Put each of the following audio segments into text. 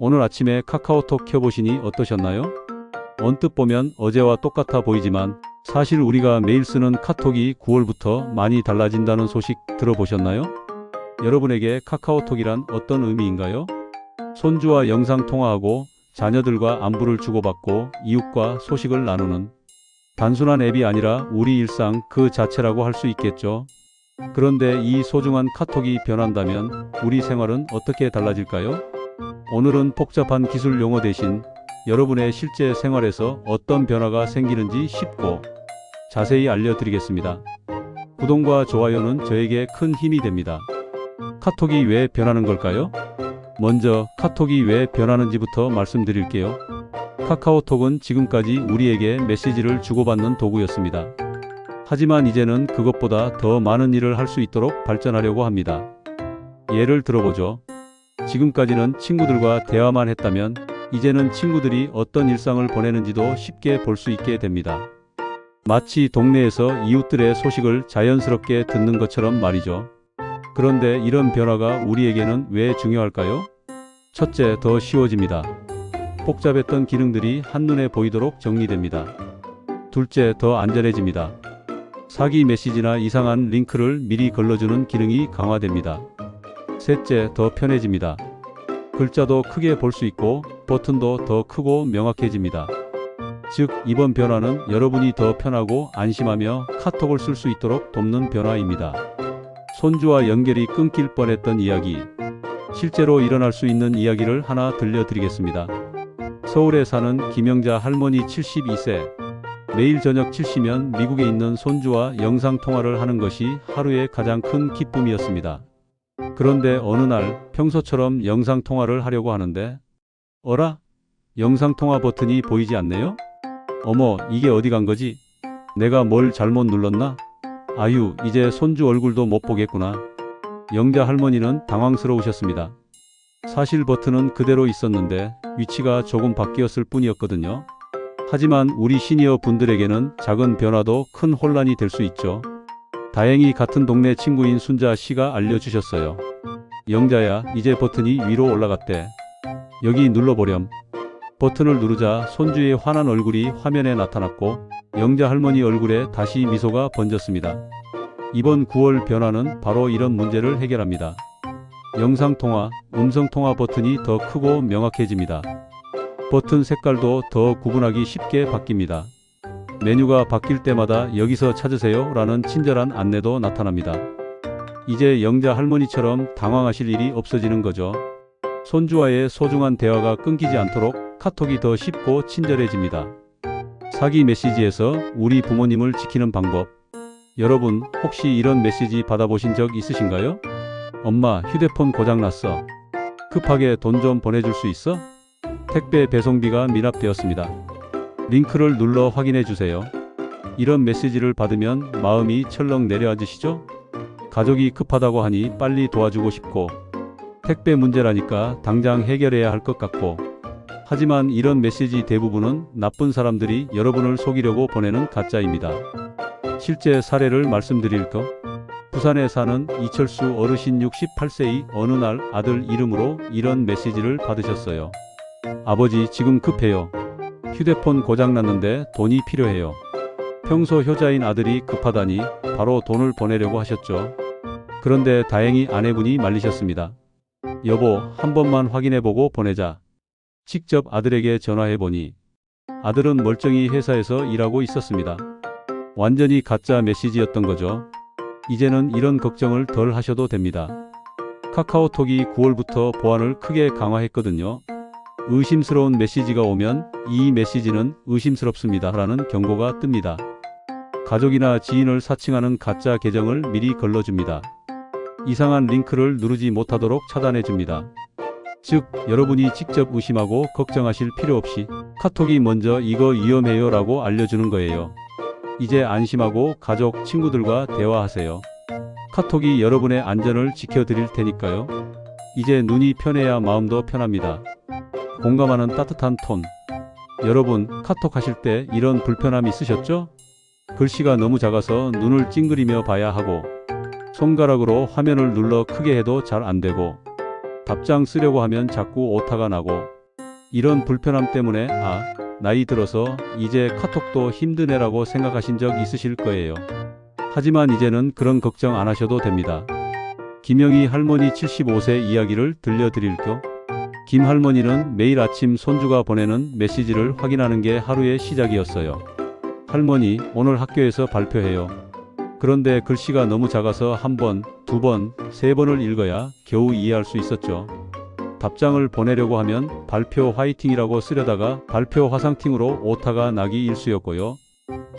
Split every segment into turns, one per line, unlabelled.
오늘 아침에 카카오톡 켜보시니 어떠셨나요? 언뜻 보면 어제와 똑같아 보이지만 사실 우리가 매일 쓰는 카톡이 9월부터 많이 달라진다는 소식 들어보셨나요? 여러분에게 카카오톡이란 어떤 의미인가요? 손주와 영상통화하고 자녀들과 안부를 주고받고 이웃과 소식을 나누는 단순한 앱이 아니라 우리 일상 그 자체라고 할 수 있겠죠. 그런데 이 소중한 카톡이 변한다면 우리 생활은 어떻게 달라질까요? 오늘은 복잡한 기술 용어 대신 여러분의 실제 생활에서 어떤 변화가 생기는지 쉽고 자세히 알려드리겠습니다. 구독과 좋아요는 저에게 큰 힘이 됩니다. 카톡이 왜 변하는 걸까요? 먼저 카톡이 왜 변하는지부터 말씀드릴게요. 카카오톡은 지금까지 우리에게 메시지를 주고받는 도구였습니다. 하지만 이제는 그것보다 더 많은 일을 할 수 있도록 발전하려고 합니다. 예를 들어보죠. 지금까지는 친구들과 대화만 했다면 이제는 친구들이 어떤 일상을 보내는지도 쉽게 볼 수 있게 됩니다. 마치 동네에서 이웃들의 소식을 자연스럽게 듣는 것처럼 말이죠. 그런데 이런 변화가 우리에게는 왜 중요할까요? 첫째, 더 쉬워집니다. 복잡했던 기능들이 한눈에 보이도록 정리됩니다. 둘째, 더 안전해집니다. 사기 메시지나 이상한 링크를 미리 걸러주는 기능이 강화됩니다. 셋째, 더 편해집니다. 글자도 크게 볼 수 있고 버튼도 더 크고 명확해집니다. 즉, 이번 변화는 여러분이 더 편하고 안심하며 카톡을 쓸 수 있도록 돕는 변화입니다. 손주와 연결이 끊길 뻔했던 이야기. 실제로 일어날 수 있는 이야기를 하나 들려드리겠습니다. 서울에 사는 김영자 할머니 72세. 매일 저녁 7시면 미국에 있는 손주와 영상통화를 하는 것이 하루의 가장 큰 기쁨이었습니다. 그런데 어느 날 평소처럼 영상통화를 하려고 하는데 어라? 영상통화 버튼이 보이지 않네요? 어머, 이게 어디 간 거지? 내가 뭘 잘못 눌렀나? 아유, 이제 손주 얼굴도 못 보겠구나. 영자 할머니는 당황스러우셨습니다. 사실 버튼은 그대로 있었는데 위치가 조금 바뀌었을 뿐이었거든요. 하지만 우리 시니어 분들에게는 작은 변화도 큰 혼란이 될 수 있죠. 다행히 같은 동네 친구인 순자 씨가 알려주셨어요. 영자야, 이제 버튼이 위로 올라갔대. 여기 눌러보렴. 버튼을 누르자 손주의 환한 얼굴이 화면에 나타났고 영자 할머니 얼굴에 다시 미소가 번졌습니다. 이번 9월 변화는 바로 이런 문제를 해결합니다. 영상통화, 음성통화 버튼이 더 크고 명확해집니다. 버튼 색깔도 더 구분하기 쉽게 바뀝니다. 메뉴가 바뀔 때마다 여기서 찾으세요 라는 친절한 안내도 나타납니다. 이제 영자 할머니처럼 당황하실 일이 없어지는 거죠. 손주와의 소중한 대화가 끊기지 않도록 카톡이 더 쉽고 친절해집니다. 사기 메시지에서 우리 부모님을 지키는 방법. 여러분, 혹시 이런 메시지 받아보신 적 있으신가요? 엄마, 휴대폰 고장났어. 급하게 돈 좀 보내줄 수 있어? 택배 배송비가 미납되었습니다. 링크를 눌러 확인해 주세요. 이런 메시지를 받으면 마음이 철렁 내려앉으시죠? 가족이 급하다고 하니 빨리 도와주고 싶고 택배 문제라니까 당장 해결해야 할 것 같고 하지만 이런 메시지 대부분은 나쁜 사람들이 여러분을 속이려고 보내는 가짜입니다. 실제 사례를 말씀드릴까? 부산에 사는 이철수 어르신 68세의 어느 날 아들 이름으로 이런 메시지를 받으셨어요. 아버지, 지금 급해요. 휴대폰 고장났는데 돈이 필요해요. 평소 효자인 아들이 급하다니 바로 돈을 보내려고 하셨죠. 그런데 다행히 아내분이 말리셨습니다. 여보, 한 번만 확인해보고 보내자. 직접 아들에게 전화해보니 아들은 멀쩡히 회사에서 일하고 있었습니다. 완전히 가짜 메시지였던 거죠. 이제는 이런 걱정을 덜 하셔도 됩니다. 카카오톡이 9월부터 보안을 크게 강화했거든요. 의심스러운 메시지가 오면 이 메시지는 의심스럽습니다 라는 경고가 뜹니다. 가족이나 지인을 사칭하는 가짜 계정을 미리 걸러줍니다. 이상한 링크를 누르지 못하도록 차단해줍니다. 즉, 여러분이 직접 의심하고 걱정하실 필요 없이 카톡이 먼저 이거 위험해요 라고 알려주는 거예요. 이제 안심하고 가족, 친구들과 대화하세요. 카톡이 여러분의 안전을 지켜드릴 테니까요. 이제 눈이 편해야 마음도 편합니다. 공감하는 따뜻한 톤. 여러분, 카톡 하실 때 이런 불편함 있으셨죠? 글씨가 너무 작아서 눈을 찡그리며 봐야 하고 손가락으로 화면을 눌러 크게 해도 잘 안되고 답장 쓰려고 하면 자꾸 오타가 나고 이런 불편함 때문에 나이 들어서 이제 카톡도 힘드네라고 생각하신 적 있으실 거예요. 하지만 이제는 그런 걱정 안 하셔도 됩니다. 김영희 할머니 75세 이야기를 들려드릴게요. 김 할머니는 매일 아침 손주가 보내는 메시지를 확인하는 게 하루의 시작이었어요. 할머니, 오늘 학교에서 발표해요. 그런데 글씨가 너무 작아서 한 번, 두 번, 세 번을 읽어야 겨우 이해할 수 있었죠. 답장을 보내려고 하면 발표 화이팅이라고 쓰려다가 발표 화상팅으로 오타가 나기 일쑤였고요.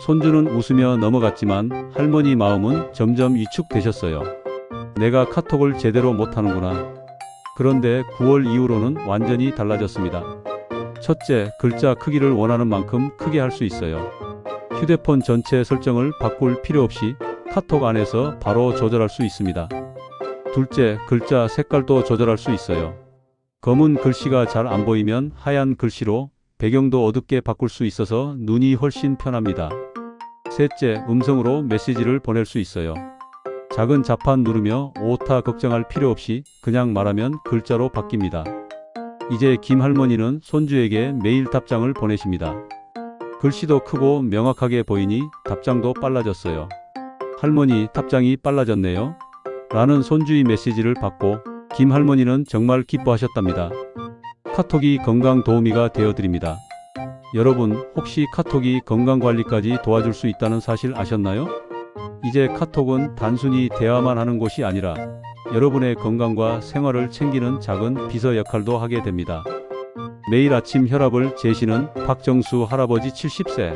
손주는 웃으며 넘어갔지만 할머니 마음은 점점 위축되셨어요. 내가 카톡을 제대로 못하는구나. 그런데 9월 이후로는 완전히 달라졌습니다. 첫째, 글자 크기를 원하는 만큼 크게 할 수 있어요. 휴대폰 전체 설정을 바꿀 필요 없이 카톡 안에서 바로 조절할 수 있습니다. 둘째, 글자 색깔도 조절할 수 있어요. 검은 글씨가 잘 안 보이면 하얀 글씨로 배경도 어둡게 바꿀 수 있어서 눈이 훨씬 편합니다. 셋째, 음성으로 메시지를 보낼 수 있어요. 작은 자판 누르며 오타 걱정할 필요 없이 그냥 말하면 글자로 바뀝니다. 이제 김 할머니는 손주에게 매일 답장을 보내십니다. 글씨도 크고 명확하게 보이니 답장도 빨라졌어요. 할머니, 답장이 빨라졌네요. 라는 손주의 메시지를 받고 김 할머니는 정말 기뻐하셨답니다. 카톡이 건강 도우미가 되어드립니다. 여러분, 혹시 카톡이 건강관리까지 도와줄 수 있다는 사실 아셨나요? 이제 카톡은 단순히 대화만 하는 곳이 아니라 여러분의 건강과 생활을 챙기는 작은 비서 역할도 하게 됩니다. 매일 아침 혈압을 재시는 박정수 할아버지 70세.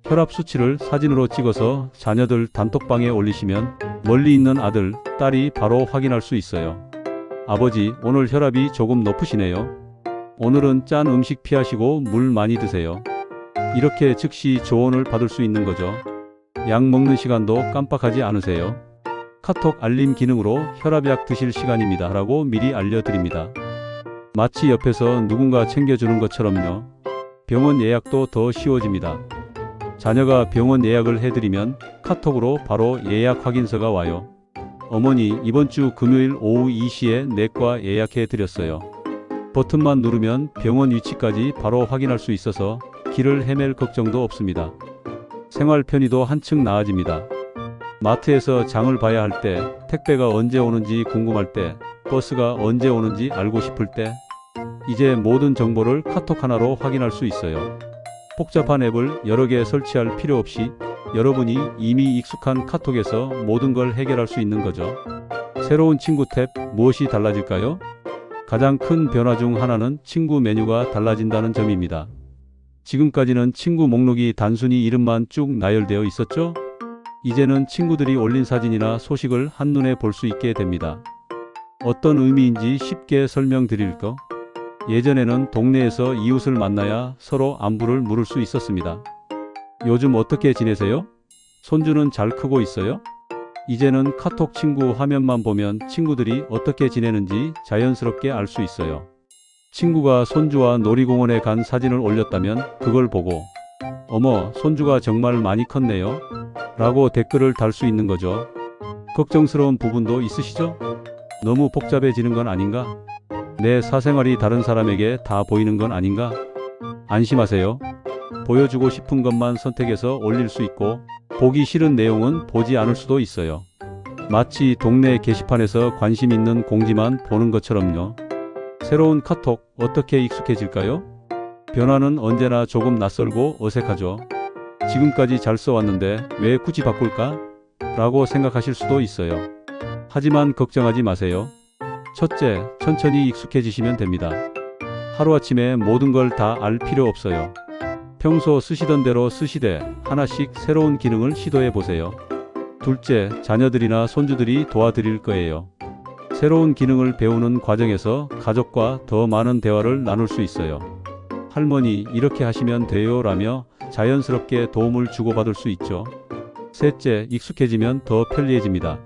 혈압 수치를 사진으로 찍어서 자녀들 단톡방에 올리시면 멀리 있는 아들, 딸이 바로 확인할 수 있어요. 아버지, 오늘 혈압이 조금 높으시네요. 오늘은 짠 음식 피하시고 물 많이 드세요. 이렇게 즉시 조언을 받을 수 있는 거죠. 약 먹는 시간도 깜빡하지 않으세요. 카톡 알림 기능으로 혈압약 드실 시간입니다 라고 미리 알려드립니다. 마치 옆에서 누군가 챙겨주는 것처럼요. 병원 예약도 더 쉬워집니다. 자녀가 병원 예약을 해드리면 카톡으로 바로 예약 확인서가 와요. 어머니, 이번 주 금요일 오후 2시에 내과 예약해 드렸어요. 버튼만 누르면 병원 위치까지 바로 확인할 수 있어서 길을 헤맬 걱정도 없습니다. 생활 편의도 한층 나아집니다. 마트에서 장을 봐야 할 때, 택배가 언제 오는지 궁금할 때, 버스가 언제 오는지 알고 싶을 때, 이제 모든 정보를 카톡 하나로 확인할 수 있어요. 복잡한 앱을 여러 개 설치할 필요 없이 여러분이 이미 익숙한 카톡에서 모든 걸 해결할 수 있는 거죠. 새로운 친구 탭, 무엇이 달라질까요? 가장 큰 변화 중 하나는 친구 메뉴가 달라진다는 점입니다. 지금까지는 친구 목록이 단순히 이름만 쭉 나열되어 있었죠? 이제는 친구들이 올린 사진이나 소식을 한눈에 볼 수 있게 됩니다. 어떤 의미인지 쉽게 설명드릴까? 예전에는 동네에서 이웃을 만나야 서로 안부를 물을 수 있었습니다. 요즘 어떻게 지내세요? 손주는 잘 크고 있어요? 이제는 카톡 친구 화면만 보면 친구들이 어떻게 지내는지 자연스럽게 알 수 있어요. 친구가 손주와 놀이공원에 간 사진을 올렸다면 그걸 보고 어머, 손주가 정말 많이 컸네요 라고 댓글을 달 수 있는 거죠. 걱정스러운 부분도 있으시죠? 너무 복잡해지는 건 아닌가? 내 사생활이 다른 사람에게 다 보이는 건 아닌가? 안심하세요. 보여주고 싶은 것만 선택해서 올릴 수 있고 보기 싫은 내용은 보지 않을 수도 있어요. 마치 동네 게시판에서 관심 있는 공지만 보는 것처럼요. 새로운 카톡 어떻게 익숙해질까요? 변화는 언제나 조금 낯설고 어색하죠. 지금까지 잘 써왔는데 왜 굳이 바꿀까? 라고 생각하실 수도 있어요. 하지만 걱정하지 마세요. 첫째, 천천히 익숙해지시면 됩니다. 하루아침에 모든 걸 다 알 필요 없어요. 평소 쓰시던 대로 쓰시되 하나씩 새로운 기능을 시도해 보세요. 둘째, 자녀들이나 손주들이 도와드릴 거예요. 새로운 기능을 배우는 과정에서 가족과 더 많은 대화를 나눌 수 있어요. 할머니, 이렇게 하시면 돼요 라며 자연스럽게 도움을 주고받을 수 있죠. 셋째, 익숙해지면 더 편리해집니다.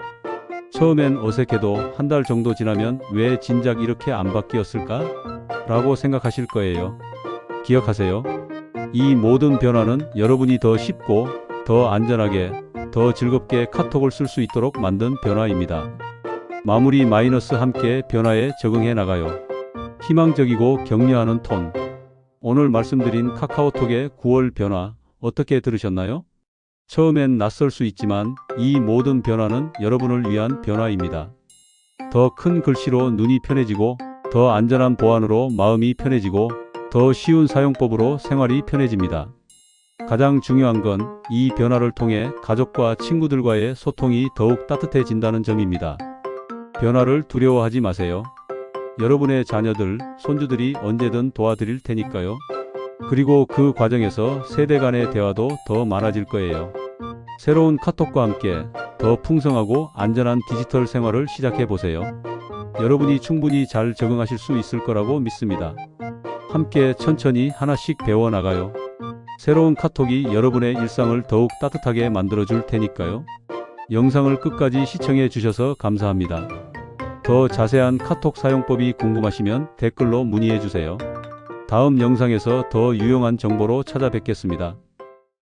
처음엔 어색해도 한 달 정도 지나면 왜 진작 이렇게 안 바뀌었을까? 라고 생각하실 거예요. 기억하세요. 이 모든 변화는 여러분이 더 쉽고 더 안전하게 더 즐겁게 카톡을 쓸 수 있도록 만든 변화입니다. 마무리 마이너스 함께 변화에 적응해 나가요. 희망적이고 격려하는 톤. 오늘 말씀드린 카카오톡의 9월 변화 어떻게 들으셨나요? 처음엔 낯설 수 있지만 이 모든 변화는 여러분을 위한 변화입니다. 더 큰 글씨로 눈이 편해지고, 더 안전한 보안으로 마음이 편해지고, 더 쉬운 사용법으로 생활이 편해집니다. 가장 중요한 건 이 변화를 통해 가족과 친구들과의 소통이 더욱 따뜻해진다는 점입니다. 변화를 두려워하지 마세요. 여러분의 자녀들, 손주들이 언제든 도와드릴 테니까요. 그리고 그 과정에서 세대 간의 대화도 더 많아질 거예요. 새로운 카톡과 함께 더 풍성하고 안전한 디지털 생활을 시작해 보세요. 여러분이 충분히 잘 적응하실 수 있을 거라고 믿습니다. 함께 천천히 하나씩 배워나가요. 새로운 카톡이 여러분의 일상을 더욱 따뜻하게 만들어줄 테니까요. 영상을 끝까지 시청해 주셔서 감사합니다. 더 자세한 카톡 사용법이 궁금하시면 댓글로 문의해 주세요. 다음 영상에서 더 유용한 정보로 찾아뵙겠습니다.